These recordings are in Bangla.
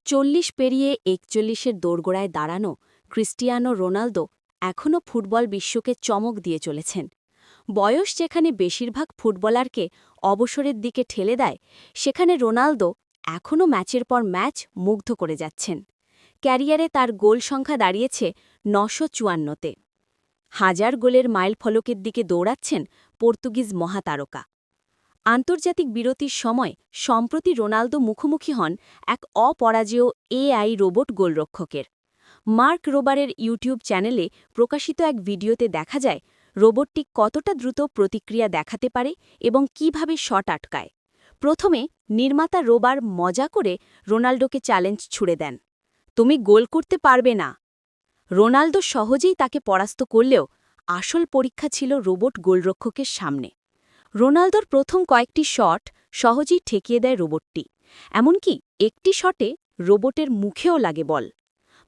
৪০ পেরিয়ে ৪১-এর দোরগোড়ায় দাঁড়ানো ক্রিস্টিয়ানো রোনালদো এখনও ফুটবল বিশ্বকে চমক দিয়ে চলেছেন। বয়স যেখানে বেশিরভাগ ফুটবলারকে অবসরের দিকে ঠেলে দেয়, সেখানে রোনালদো এখনও ম্যাচের পর ম্যাচ মুগ্ধ করে যাচ্ছেন। ক্যারিয়ারে তার গোল সংখ্যা দাঁড়িয়েছে ৯৫৪তে। হাজার গোলের মাইলফলকের দিকে দৌড়াচ্ছেন পর্তুগিজ মহাতারকা। আন্তর্জাতিক বিরতির সময় সম্প্রতি রোনালদো মুখোমুখি হন এক অপরাজেয় এআই রোবট গোলরক্ষকের। মার্ক রোবারের ইউটিউব চ্যানেলে প্রকাশিত এক ভিডিওতে দেখা যায় রোবটটি কতটা দ্রুত প্রতিক্রিয়া দেখাতে পারে এবং কিভাবে শট আটকায়। প্রথমে নির্মাতা রোবার মজা করে রোনালদোকে চ্যালেঞ্জ ছুড়ে দেন, তুমি গোল করতে পারবে না। রোনালদো সহজেই তাকে পরাস্ত করলেও আসল পরীক্ষা ছিল রোবট গোলরক্ষকের সামনে। রোনালদোর প্রথম কয়েকটি শট সহজেই ঠেকিয়ে দেয় রোবটটি, এমনকি একটি শটে রোবটের মুখেও লাগে বল।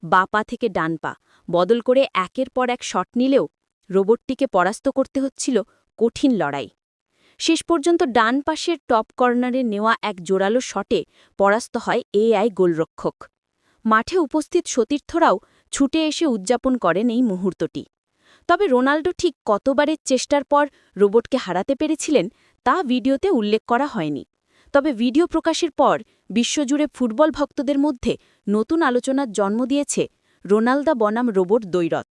বা পা থেকে ডান পা বদল করে একের পর এক শট নিলেও রোবটটিকে পরাস্ত করতে হচ্ছিল কঠিন লড়াই। শেষ পর্যন্ত ডান পাশের টপ কর্নারে নেওয়া এক জোরালো শটে পরাস্ত হয় এআই গোলরক্ষক। মাঠে উপস্থিত সতীর্থরাও ছুটে এসে উদযাপন করেন এই মুহূর্তটি। তবে রোনালদো ঠিক কতবারের চেষ্টার পর রোবটকে হারাতে পেরেছিলেন তা ভিডিওতে উল্লেখ করা হয়নি। তবে ভিডিও প্রকাশের পর বিশ্বজুড়ে ফুটবল ভক্তদের মধ্যে নতুন আলোচনার জন্ম দিয়েছে রোনালদো বনাম রোবট দ্বৈরথ।